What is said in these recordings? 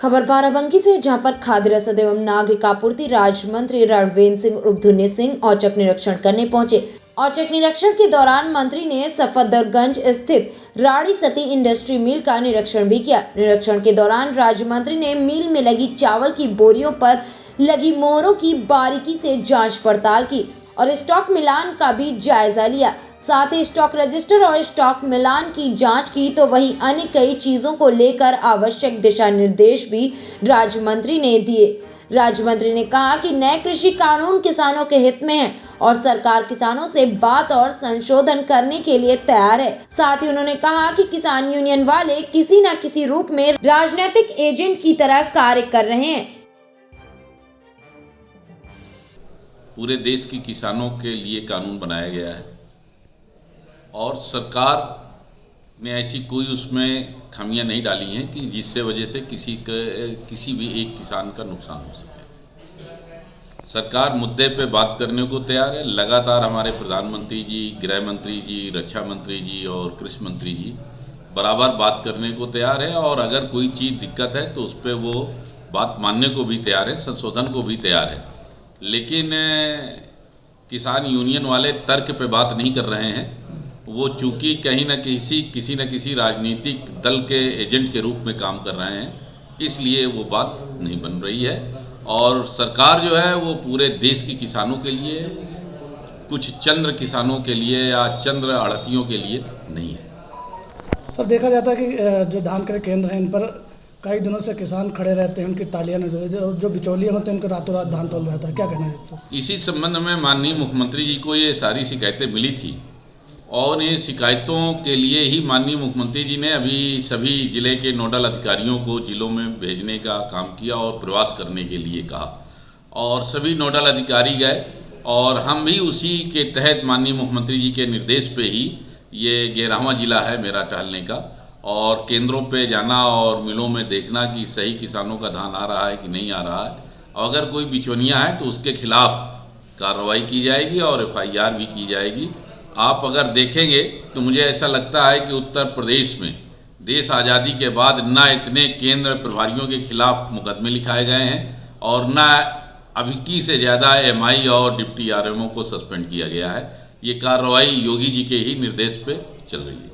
खबर बाराबंकी से, जहां पर खाद्य रसद एवं नागरिक आपूर्ति राज्य मंत्री रणवीर सिंह उर्फ धुन्नी सिंह औचक निरीक्षण करने पहुंचे। औचक निरीक्षण के दौरान मंत्री ने सफदरगंज स्थित राड़ी सती इंडस्ट्री मिल का निरीक्षण भी किया। निरीक्षण के दौरान राज्य मंत्री ने मिल में लगी चावल की बोरियों पर लगी मोहरों की बारीकी से जांच पड़ताल की और स्टॉक मिलान का भी जायजा लिया। साथ ही स्टॉक रजिस्टर और स्टॉक मिलान की जांच की तो वहीं अन्य कई चीजों को लेकर आवश्यक दिशा निर्देश भी राज्य मंत्री ने दिए। राज्य मंत्री ने कहा कि नए कृषि कानून किसानों के हित में है और सरकार किसानों से बात और संशोधन करने के लिए तैयार है। साथ ही उन्होंने कहा कि किसान यूनियन वाले किसी न किसी रूप में राजनीतिक एजेंट की तरह कार्य कर रहे हैं। पूरे देश के किसानों के लिए कानून बनाया गया है और सरकार ने ऐसी कोई उसमें खामियां नहीं डाली हैं कि जिससे वजह से किसी भी एक किसान का नुकसान हो सके। सरकार मुद्दे पे बात करने को तैयार है। लगातार हमारे प्रधानमंत्री जी, गृह मंत्री जी, रक्षा मंत्री जी और कृषि मंत्री जी बराबर बात करने को तैयार है और अगर कोई चीज़ दिक्कत है तो उस पर वो बात मानने को भी तैयार है, संशोधन को भी तैयार है। लेकिन किसान यूनियन वाले तर्क पे बात नहीं कर रहे हैं। वो चूँकि कहीं ना किसी न किसी राजनीतिक दल के एजेंट के रूप में काम कर रहे हैं, इसलिए वो बात नहीं बन रही है। और सरकार जो है वो पूरे देश के किसानों के लिए, कुछ चंद्र किसानों के लिए या चंद्र आढ़तियों के लिए नहीं है। सर, देखा जाता है कि जो धान क्रय केंद्र हैं इन पर कई दिनों से किसान खड़े रहते हैं, उनकी तालियां नहीं बजती और जो बिचौलिए होते हैं उनको रातों रात धान तोल जाता है। क्या कहना है सर? इसी संबंध में माननीय मुख्यमंत्री जी को ये सारी शिकायतें मिली थी और इन शिकायतों के लिए ही माननीय मुख्यमंत्री जी ने अभी सभी जिले के नोडल अधिकारियों को जिलों में भेजने का काम किया और प्रवास करने के लिए कहा और सभी नोडल अधिकारी गए और हम भी उसी के तहत माननीय मुख्यमंत्री जी के निर्देश पे ही, ये 11वां जिला है मेरा टहलने का, और केंद्रों पे जाना और मिलों में देखना कि सही किसानों का धान आ रहा है कि नहीं आ रहा है। अगर कोई बिचौलिया है तो उसके खिलाफ कार्रवाई की जाएगी और FIR भी की जाएगी। आप अगर देखेंगे तो मुझे ऐसा लगता है कि उत्तर प्रदेश में देश आज़ादी के बाद ना इतने केंद्र प्रभारियों के खिलाफ मुकदमे लिखाए गए हैं और ना अभी से ज़्यादा MI और डिप्टी RMO को सस्पेंड किया गया है। ये कार्रवाई योगी जी के ही निर्देश पे चल रही है।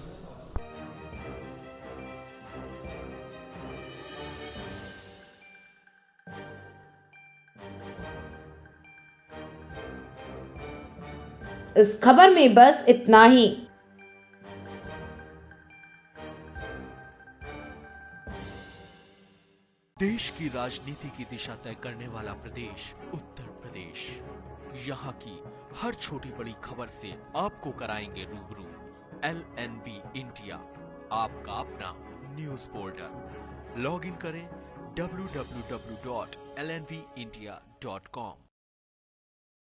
इस खबर में बस इतना ही। देश की राजनीति की दिशा तय करने वाला प्रदेश उत्तर प्रदेश। यहाँ की हर छोटी बड़ी खबर से आपको कराएंगे रूबरू। LNV इंडिया, आपका अपना न्यूज पोर्टल। लॉग इन करें www.lnvindia.com।